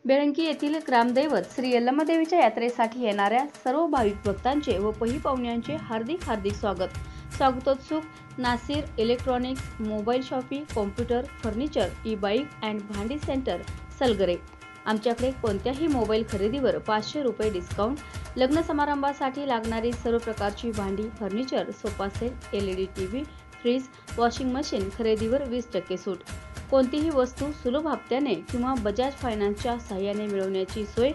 बेळंकी येथील ग्रामदैवत श्री यल्लम्मादेवीच्या यात्रेसाठी येणाऱ्या सर्व भाविक भक्तांचे व पही पाहुण्यांचे हार्दिक स्वागत. स्वागतोत्सुक Nasir electronics, mobile shoppe, computer, furniture, e bike and भांडी सेंटर, सलगरे. आमच्याकडे कोणत्याही मोबाईल खरेदीवर 500 रुपये डिस्काउंट. लग्न समारंभासाठी लागणारी सर्व प्रकारची भांडी, furniture, sofa set, LED TV, fridge, washing machine खरेदीवर 20% सूट. कोणतीही वस्तू सुलभ हप्त्याने किंवा बजाज फायनान्सच्या सहाय्याने मिळवण्याची सोय.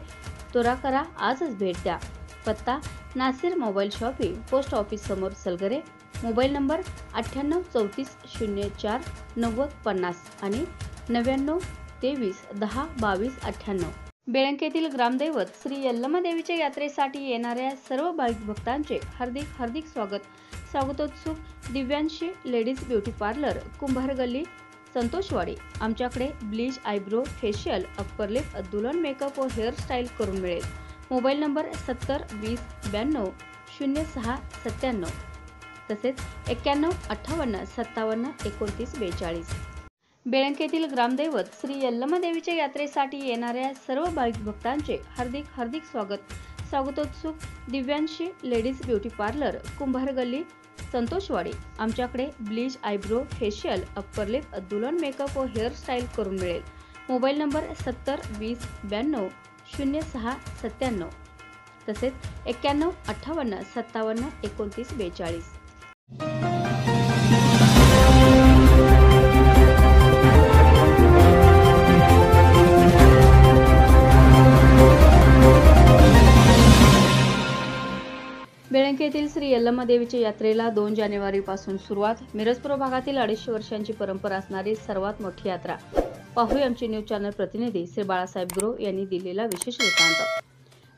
त्वरा करा, आजच भेट द्या. पत्ता Nasir mobile shoppy, post office समोर, सलगरे. मोबाईल नंबर 98 34 04 90 50 आणि 99 23 10 22 98. बेळंकीतील ग्रामदैवत श्री यल्लम्मादेवीच्या यात्रेसाठी येणाऱ्या सर्व भाविक भक्तांचे हार्दिक स्वागत. स्वागतोत्सुक दिव्यांशी लेडीज ब्युटी पार्लर, कुंभार गल्ली, संतोषवाडी. आमच्याकडे bleach, eyebrow, facial, upper lip, दुल्हन मेकअप व हेअरस्टाईल करून मिळेल. मोबाईल नंबर 70 20 92 06 97 तसेच 91 58 57 29 42. बेळंकीतील ग्रामदैवत श्री यल्लम्मादेवीच्या यात्रेसाठी येणाऱ्या सर्व भाविक भक्तांचे हार्दिक स्वागत. स्वागतोत्सुक दिव्यांशी लेडीज ब्युटी पार्लर, कुंभार गल्ली, संतोषवाडी. आमच्याकडे bleach, eyebrow, facial, upper lip, दुल्हन मेकअप व हेअरस्टाईल करून मिळेल. मोबाईल नंबर 70 20 92 06 97 तसेच 91 58 57 29 42. बेळंकी येथील श्री यल्लम्मादेवीच्या यात्रेला 2 जानेवारीपासून सुरुवात. मिरजपूर भागातील 250 वर्षांची परंपरा असणारी सर्वात मोठी यात्रा. पाहूया आमचे न्यूज चॅनल प्रतिनिधी श्री बाळासाहेब गुरव यांनी दिलेला विशेष वृत्तांत.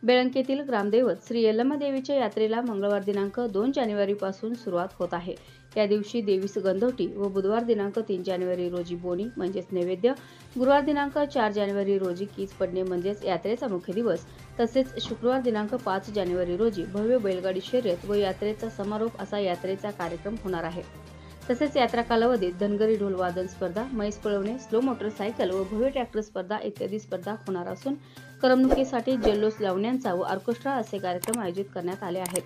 बेळंकी येथील ग्रामदैवत श्री यल्लम्मादेवीच्या यात्रेला मंगळवार दिनांक 2 जानेवारीपासून सुरुवात होत आहे. या दिवशी देवीस गंधोटी व बुधवार दिनांक 3 जानेवारी रोजी बोनी म्हणजेच नैवेद्य, गुरुवार दिनांक 4 जानेवारी रोजी कीज पडणे म्हणजेच यात्रेचा मुख्य दिवस, तसेच शुक्रवार दिनांक 5 जानेवारी रोजी भव्य बैलगाडी शर्यत व यात्रेचा समारोप असा यात्रेचा कार्यक्रम होणार आहे. तसेच यात्रा कालावधीत धनगरी ढोल वादन स्पर्धा, म्हैस पळवणे, स्लो मोटरसायकल व भव्य ट्रॅक्टर स्पर्धा इत्यादी स्पर्धा होणार असून करमणुकीसाठी जल्लोष लावण्यांचा व ऑर्केस्ट्रा असे कार्यक्रम आयोजित करण्यात आले आहेत.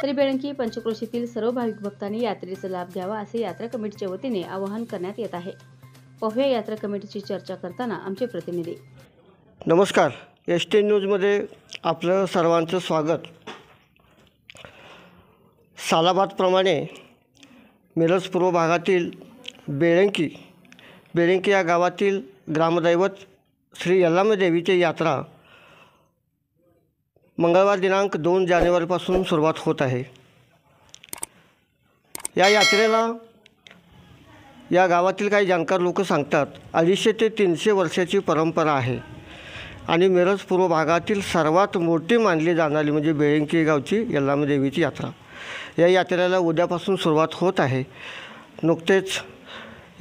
तरी बेळंकी पंचक्रोशीतील सर्व भाविक भक्तांनी यात्रेचा लाभ घ्यावा असे यात्रा कमिटीच्या वतीने आवाहन करण्यात येत आहे. पाहूया यात्रा कमिटीची चर्चा करताना आमचे प्रतिनिधी. नमस्कार, ST न्यूजमध्ये आपलं सर्वांचं स्वागत. सालाबादप्रमाणे मिरज पूर्व भागातील बेळंकी या गावातील ग्रामदैवत श्री यल्लम्मादेवीची यात्रा मंगळवार दिनांक 2 जानेवारीपासून सुरुवात होत आहे. या यात्रेला या गावातील काही जाणकार लोक सांगतात 250 ते 300 वर्षाची परंपरा आहे आणि मिरज पूर्व भागातील सर्वात मोठी मानली जाणारी म्हणजे बेळंकी गावची यल्लम्मादेवीची यात्रा. या यात्रेला उद्यापासून सुरुवात होत आहे. नुकतेच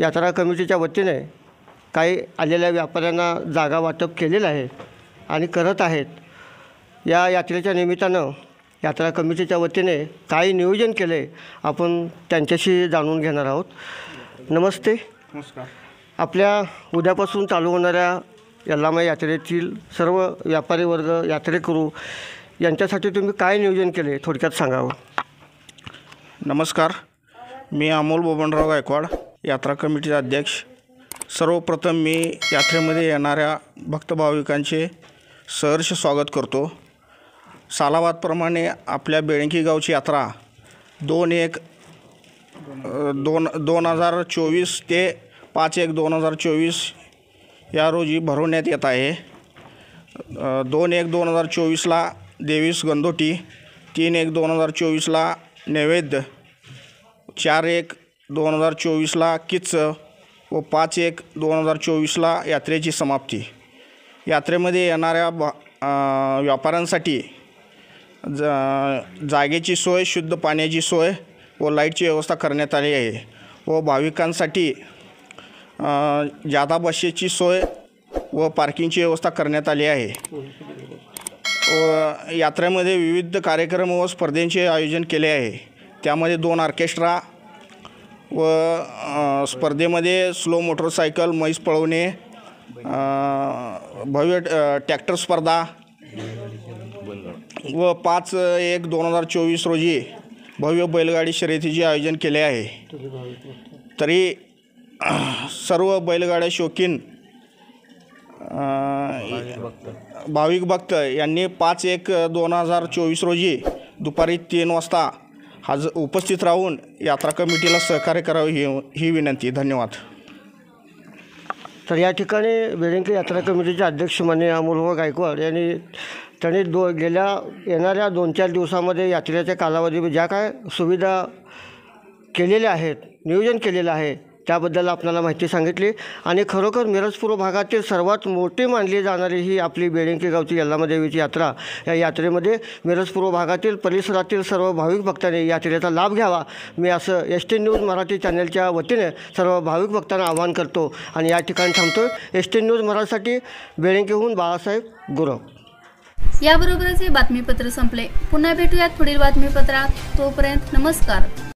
यात्रा कमिटीच्या वतीने काही आलेल्या व्यापाऱ्यांना जागा वाटप केलेलं आहे आणि करत आहेत. या यात्रेच्या निमित्तानं यात्रा कमिटीच्या वतीने काही नियोजन केले, आपण त्यांच्याशी जाणून घेणार आहोत. नमस्ते. नमस्कार. आपल्या उद्यापासून चालू होणाऱ्या यल्लम्मा यात्रेतील सर्व व्यापारी वर्ग, यात्रेकरू यांच्यासाठी तुम्ही काय नियोजन केले थोडक्यात सांगावं. नमस्कार, मी अमोल बबनराव गायकवाड, यात्रा कमिटीचे अध्यक्ष. सर्वप्रथम मी यात्रेमध्ये येणाऱ्या भक्त भाविकांचे सहर्ष स्वागत करतो. सालाबादप्रमाणे आपल्या बेळंकी गावची यात्रा 2024 ते 5/1/2024 या रोजी भरवण्यात येत आहे. 2/1/2024ला देवीस गंधोटी, 3/1/2024ला नैवेद्य, 4/1/2024ला किच्च व 5/1/2024ला यात्रेची समाप्ती. यात्रेमध्ये येणाऱ्या व्यापाऱ्यांसाठी जागेची सोय, शुद्ध पाण्याची सोय व लाईटची व्यवस्था करण्यात आली आहे व भाविकांसाठी जादा बसेसची सोय व पार्किंगची व्यवस्था करण्यात आली आहे. व यात्रेमध्ये विविध कार्यक्रम व स्पर्धेंचे आयोजन केले आहे. त्यामध्ये 2 ऑर्केस्ट्रा व स्पर्धेमध्ये स्लो मोटरसायकल, म्हैस पळवणे, भव्य ट्रॅक्टर स्पर्धा व 5/1/2024 रोजी भव्य बैलगाडी शर्यतीचे आयोजन केले आहे। तरी सर्व बैलगाड्या शौकीन भाविक भक्त यांनी 5/1/2024 रोजी दुपारी 3 वाजता उपस्थित राहून यात्रा कमिटीला सहकार्य करावे ही विनंती। धन्यवाद। तर या ठिकाणी बेळंकी यात्रा कमिटीचे अध्यक्ष माननीय अमोलभाऊ गायकवाड त्यांनी गेल्या येणाऱ्या 2-4 दिवसामध्ये यात्रेच्या कालावधीमध्ये ज्या काय सुविधा केलेल्या आहेत, नियोजन केलेलं आहे त्याबद्दल आपल्याला माहिती सांगितली। आणि खरोखर मिरज पूर्व भागातील सर्वात मोठी मानली जाणारी ही आपली बेळंकी गावची यल्लामादेवीची यात्रा। या यात्रेमध्ये मिरज पूर्व भागातील परिसरातील सर्व भाविक भक्तांनी यात्रेचा लाभ घ्यावा, मी असं ST न्यूज मराठी चॅनलच्या वतीने सर्व भाविक भक्तांना आवाहन करतो आणि या ठिकाणी थांबतो। ST न्यूज मराठीसाठी बेळंकीहून बाळासाहेब गुरव। याबरोबरच हे बातमीपत्र संपले। पुन्हा भेटूयात पुढील बातमीपत्रात। तोपर्यंत नमस्कार।